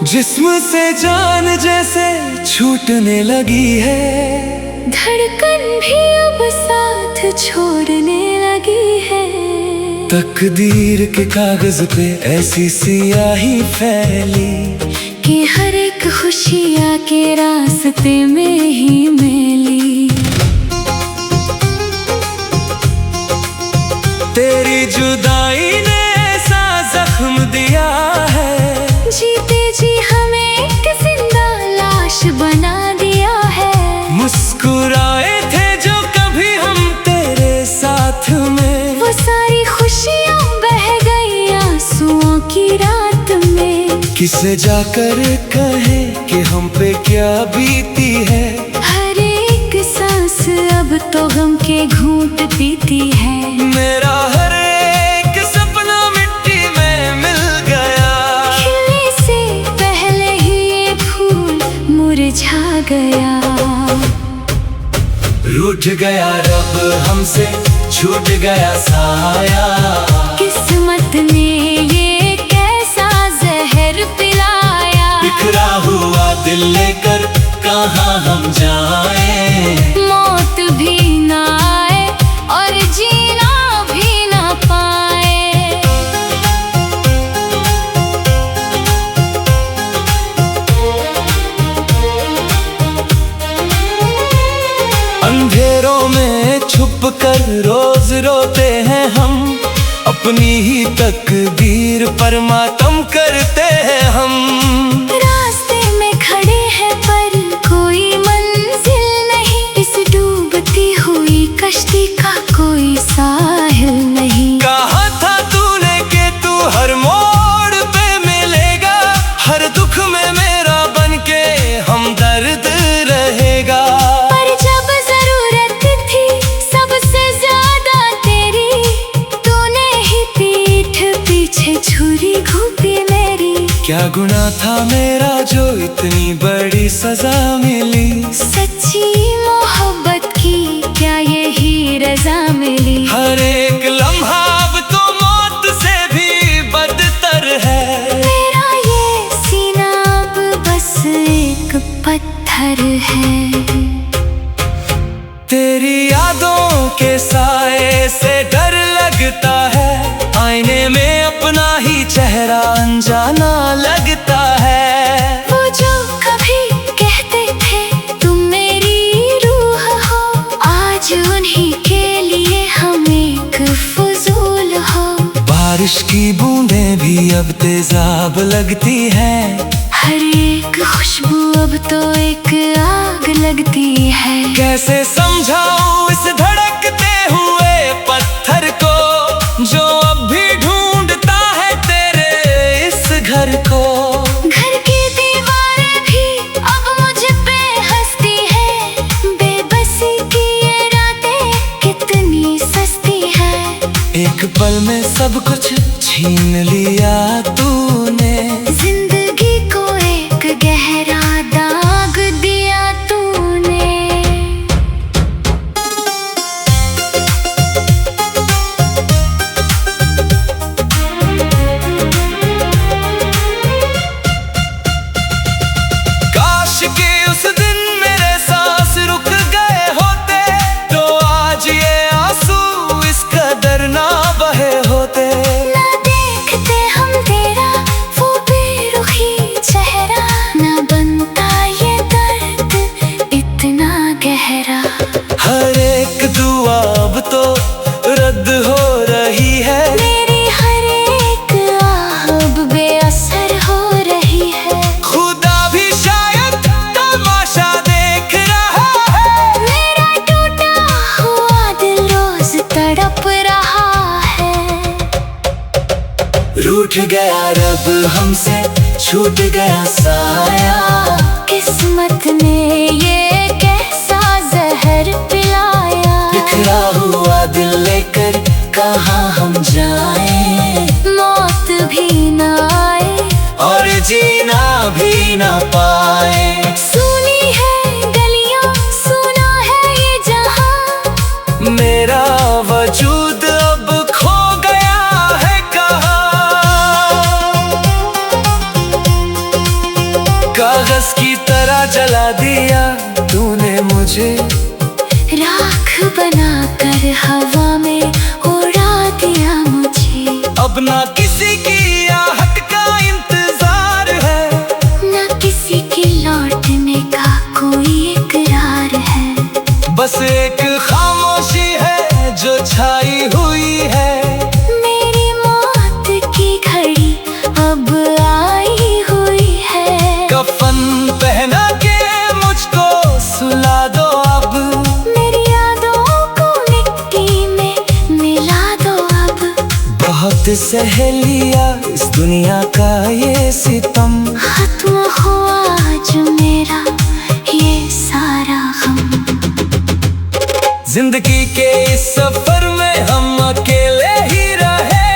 जिस्म से जान जैसे छूटने लगी है, धड़कन भी अब साथ छोड़ने लगी है। तकदीर के कागज पे ऐसी सियाही फैली कि हर एक खुशियाँ के रास्ते में ही मिली। तेरी जुदाई ने ऐसा जख्म दिया है, जीते जी हमें एक जिंदा लाश बना दिया है। मुस्कुराए थे जो कभी हम तेरे साथ में, वो सारी खुशियाँ बह गई आंसुओं की रात में। किसे जाकर कहे कि हम पे क्या बीती है, हर एक सांस अब तो गम के घूंट पीती है। मेरा हर एक सपना मिट्टी में मिल गया, खिलने से पहले ही ये फूल मुरझा गया। रूठ गया रब हमसे, छूट गया साया, किस्मत ने ये कैसा जहर पिलाया। बिखरा हुआ दिल लेकर कहाँ हम जाएं, मौत भी ना आए और जीना भी ना पाए। अंधेरों में छुप कर रोज रोते हैं हम, अपनी ही तकदीर पर मातम करते हैं हम। रास्ते में खड़े हैं पर कोई मंजिल नहीं, इस डूबती हुई कश्ती का कोई साहिल नहीं। कहा था तूने कि तू हर मोड़ पे मिलेगा, हर दुख में मेरा बनके हमदर्द रहेगा। पर जब जरूरत थी सबसे ज्यादा तेरी, तूने ही पीठ पीछे छुरी घोंपी मेरी। क्या गुनाह था मेरा जो इतनी बड़ी सजा मिली, सच्ची मोहब्बत की क्या यही रजा मिली। हर एक लम्हा अब तो मौत से भी बदतर है। मेरा ये सीना अब बस एक पत्थर है। तेरी यादों के साए से डर लगता है, आईने में अपना ही चेहरा अनजाना लगता है। वो जो कभी कहते थे तुम मेरी रूह हो, आज उन्हीं के लिए हम एक फजूल हो। बारिश की बूंदें भी अब तेजाब लगती हैं, हर एक खुशबू अब तो एक आग लगती है। कैसे समझाऊं इस धड़कते हुए पत्थर को, जो अब भी ढूंढता है तेरे इस घर को। घर की दीवारें भी अब मुझ पे हंसती है, बेबसी की ये रातें कितनी सस्ती है। एक पल में सब कुछ छीन लिया तूने, जिंदगी को एक गहरा दाग दिया तूने। काश के उस दिन मेरे सांस रुक गए होते, तो आज ये आंसू इस कदर ना बहे होते। ना देखते रूठ गया रब हमसे, छूट गया साया। किस्मत ने ये कैसा जहर पिलाया। बिखरा हुआ दिल लेकर कहाँ हम जाएं। मौत भी ना आए और जीना भी ना पाए। सुनी है गलियां, सुना है ये जहां। मेरा वजूद अब खो गया है कहाँ। कागज की तरह जला दिया तूने मुझे, राख बनाकर हवा में उड़ा दिया मुझे। अब ना किसी की आहट का इंतजार है, न किसी के लौटने का कोई इकरार है। बस एक खामोशी है जो छाई हुई है। मेरी मौत की घड़ी अब आई हुई है। कफन पहना के मुझको सुला दो अब, मेरी यादों को मिट्टी में मिला दो अब। बहुत सह लिया इस दुनिया का ये सितम, खत्म हुआ आज मेरा ये सारा गम। जिंदगी के इस सफर में हम अकेले ही रहे।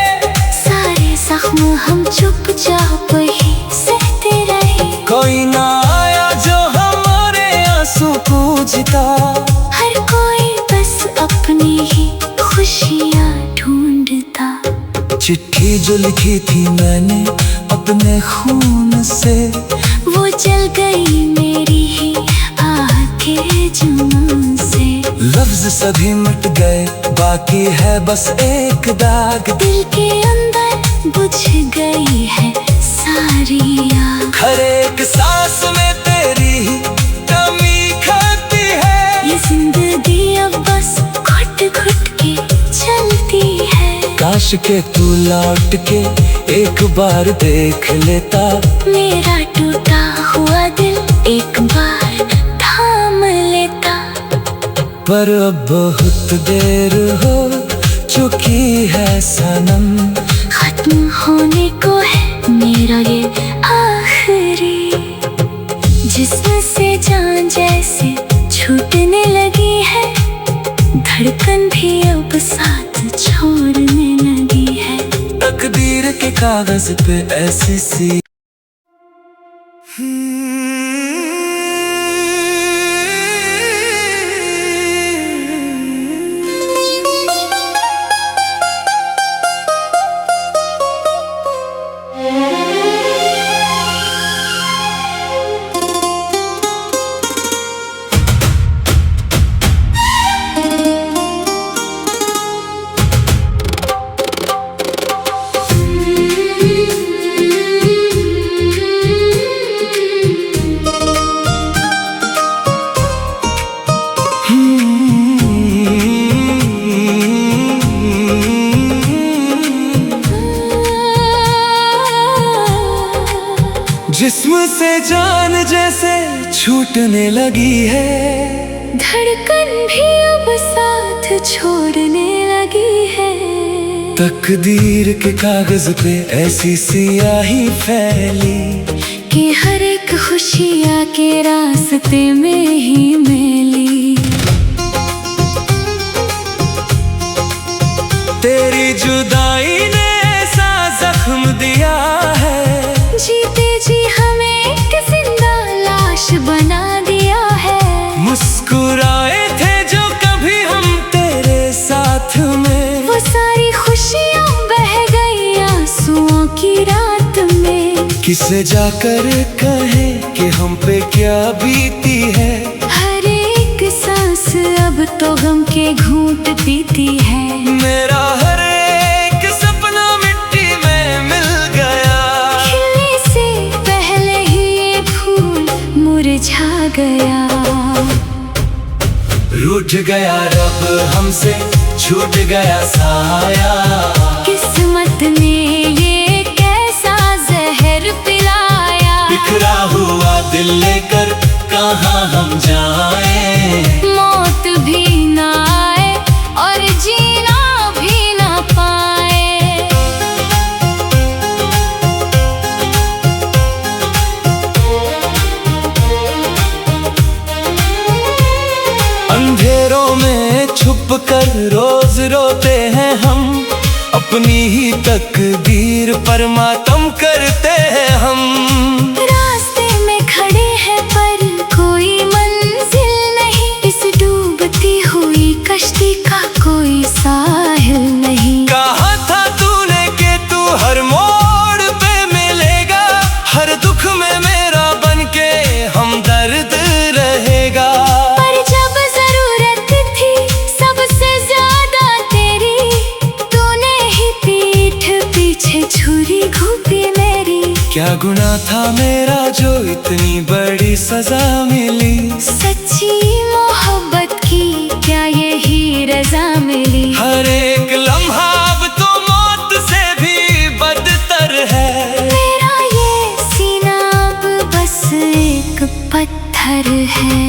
सारे जख्म हम चुपचाप ही सहते रहे। कोई ना आया जो हमारे आंसू पूछता। हर कोई बस अपनी ही खुशियाँ ढूंढता। चिट्ठी जो लिखी थी मैंने अपने खून से, वो जल गई मेरी ही आह के जुनून से। लफ्ज सभी मिट गए बाकी है बस एक दाग। दिल के अंदर बुझ गई है सारी आग। हर एक सांस में तेरी ही कमी खाती है। ये जिंदगी अब बस घुट घुट के चलती है। काश के तू लौट के एक बार देख लेता। मेरा टूटा हुआ दिल एक बार थाम लेता। पर अब बहुत देर हो चुकी है सनम। खत्म होने को है मेरा ये आखिरी। जिस्म से जान जैसे छूटने लगी है। धड़कन भी अब साथ छोड़ने लगी है। तकदीर के कागज पे ऐसी सी जिस्म से जान जैसे छूटने लगी है। धड़कन भी अब साथ छोड़ने लगी है। तकदीर के कागज पे ऐसी सियाही फैली कि हर एक खुशियाँ के रास्ते में ही मिली। तेरी जुदाई ने ऐसा जख्म दिया है। जीते जी हमें एक जिंदा लाश बना दिया है। मुस्कुराए थे जो कभी हम तेरे साथ में, वो सारी खुशियाँ बह गई आंसुओं की रात में। किसे जाकर कहे कि हम पे क्या बीती है। हर एक सांस अब तो गम के घूंट पीती है। मेरा हर एक सपना मिट्टी में मिल गया। खिलने से पहले ही ये फूल मुरझा गया। रूठ गया रब हमसे, छूट गया साया। किस्मत ने ये कैसा जहर पिलाया। बिखरा हुआ दिल लेकर कहाँ हम जाएं। मौत भी ना आए और जीना भी ना पाए। छुप कर रोज रोते हैं हम, अपनी ही तकदीर पर मातम करते हैं हम। रास्ते में खड़े हैं पर कोई मंजिल नहीं, इस डूबती हुई कश्ती का कोई साहिल नहीं। कहा था तूने कि तू हर मोड़ पे मिलेगा, हर दुख में मेरा बनके हमदर्द रहेगा। पर जब जरूरत थी सबसे ज्यादा तेरी, तूने ही पीठ पीछे छुरी घोंपी मेरी। क्या गुनाह था मेरा जो इतनी बड़ी सजा मिली, सच्ची मोहब्बत की क्या यही रजा मिली। हर एक लम्हा अब तो मौत से भी बदतर है। मेरा ये सीना अब बस एक पत्थर है।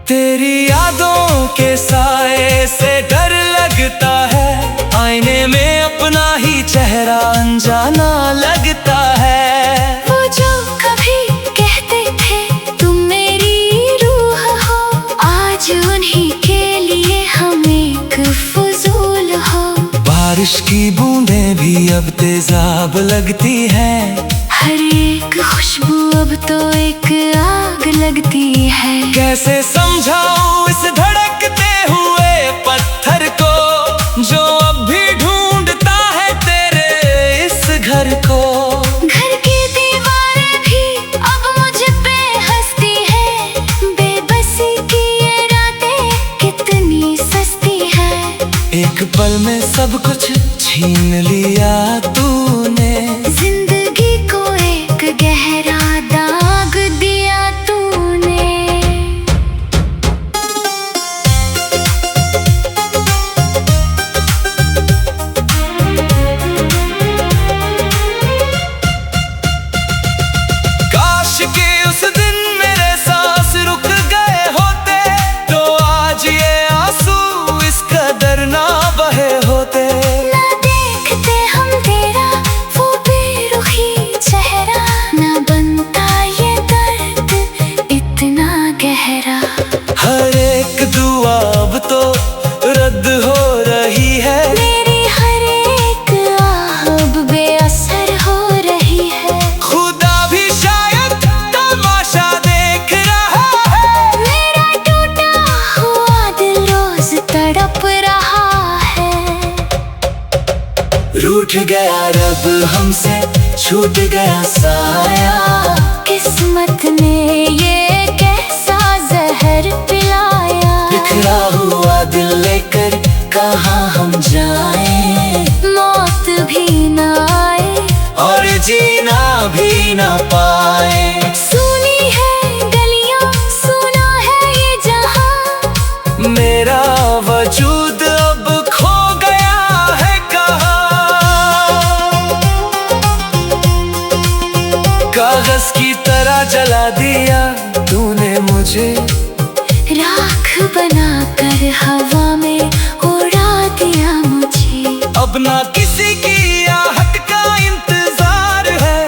तेरी यादों के साए से डर लगता है, आईने में अपना ही चेहरा अनजाना लगता है। वो जो कभी कहते थे तुम मेरी रूह हो, आज उन्हीं के लिए हम एक फजूल हो। बारिश की बूंदें भी अब तेजाब लगती हैं, हर एक खुशबू अब तो एक आग लगती है। कैसे समझाऊं इस धड़कते हुए पत्थर को, जो अब भी ढूंढता है तेरे इस घर को। घर की दीवारें भी अब मुझ पे हंसती है, बेबसी की ये रातें कितनी सस्ती है। एक पल में सब कुछ छीन लिया तूने, जिंदगी को एक गहरा दाग दिया तूने। काश के उस दिन मेरे सांस रुक गए होते, तो आज ये आंसू इस कदर ना बहे होते। ना देखते हम तेरा वो बेरुखी चेहरा, ना बनता ये दर्द इतना गहरा। हर एक दुआ अब तो रद्द हो रही है, मेरी हर एक आह अब बेअसर हो रही है। खुदा भी शायद तमाशा देख रहा है, मेरा टूटा हुआ दिल रोज तड़प रहा है। रूठ गया रब हमसे, छूट गया साया। किस्मत ने ये कैसा जहर पिलाया। बिखरा हुआ दिल लेकर कहाँ हम जाएं, मौत भी न आए और जीना भी ना पाए। सुनी है गलियां, सुना है ये जहां, मेरा वजूद अब खो गया है कहाँ। कागज की तरह जला दिया तूने मुझे, राख बनाकर हवा में उड़ा दिया मुझे। अब ना किसी की आहट का इंतजार है,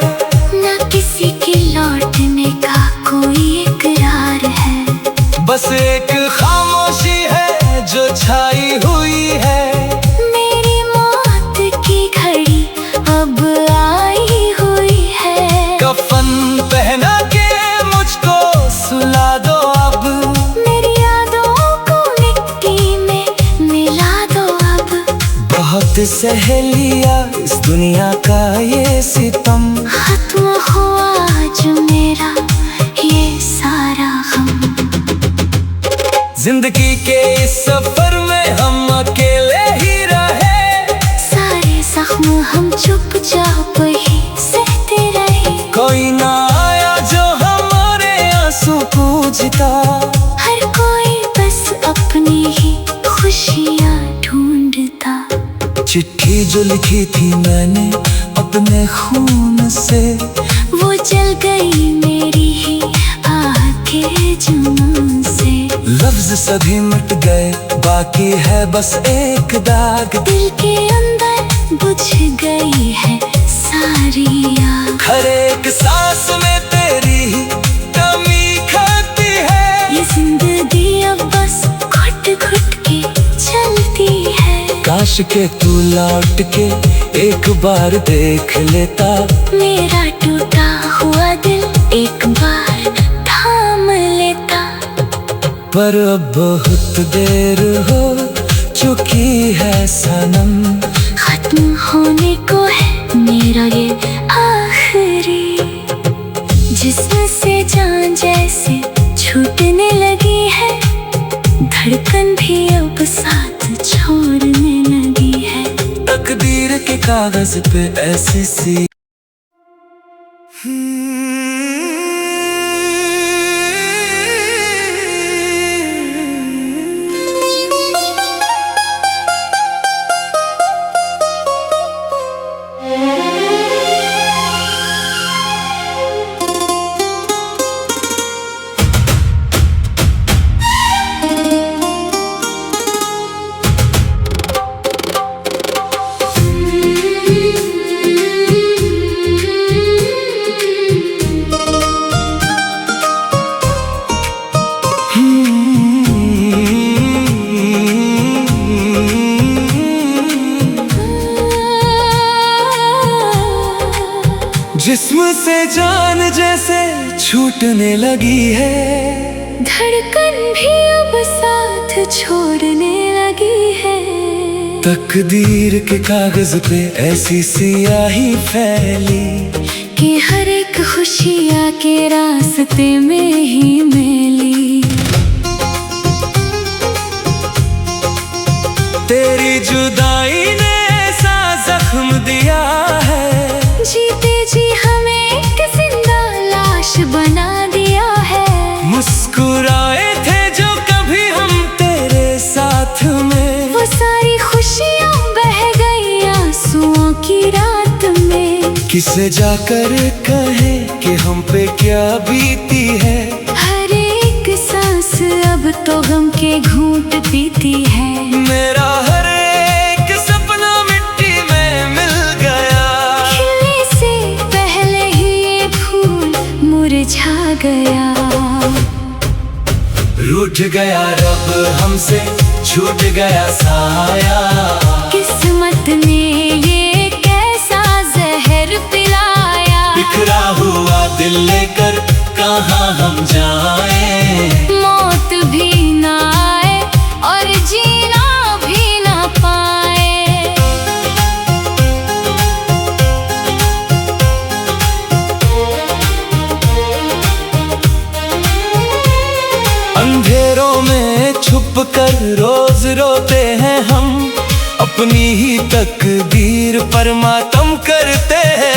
न किसी के लौटने का कोई इकरार है। बस एक खामोशी है जो छाई हुई है। मेरी मौत की घड़ी अब आई हुई है। कफन पहना के मुझको सुला दो अब, मेरी यादों को मिट्टी में मिला दो अब। बहुत सह लिया इस दुनिया का ये सितम, खत्म हुआ आज मेरा ये सारा गम। जिंदगी के इस सफर में हम अकेले ही रहे, सारे जख्म हम चुपचाप ही सहते रहे। कोई ना आया जो हमारे आंसू पूछता, हर कोई बस अपनी ही खुशियाँ ढूंढता। चिट्ठी जो लिखी थी मैंने अपने खून से, वो जल गई मेरी ही आह के जुनून से। लफ्ज सभी मिट गए, बाकी है बस एक दाग। दिल के अंदर बुझ गई है सारी आग। हर एक सांस में तेरी ही कमी खाती है, ये जिंदगी अब बस घुट घुट काश के तू लौट के एक बार देख लेता, मेरा टूटा हुआ दिल एक बार थाम लेता। पर अब बहुत देर हो चुकी है सनम, खत्म होने को है मेरा ये आखिरी। जिस्म से जान जैसे छूटने लगी है, धड़कन भी अब साथ छोड़ने लगी है। तकदीर के कागज पे ऐसी सी जिस्म से जान जैसे छूटने लगी है, धड़कन भी अब साथ छोड़ने लगी है। तकदीर के कागज पे ऐसी सियाही फैली कि हर एक खुशियाँ के रास्ते में ही मिली। तेरी जुदाई ने ऐसा जख्म दिया है, जीते जी हमें एक जिंदा लाश बना दिया है। मुस्कुराए थे जो कभी हम तेरे साथ में, वो सारी खुशियाँ बह गई आंसुओं की रात में। किसे जाकर कहे कि हम पे क्या बीती है, हर एक सांस अब तो गम के घूंट पीती है। मेरा हर एक सपना मिट्टी में मिल गया, खिलने से पहले ही ये फूल मुरझा गया। रूठ गया रब हमसे, छूट गया साया, किस्मत ने ये कैसा जहर पिलाया। बिखरा हुआ दिल लेकर कहाँ हम जाएं, मौत भी ना आए और जीना भी ना पाए। अंधेरों में छुप कर रोज रोते हैं हम, अपनी ही तकदीर पर मातम करते हैं।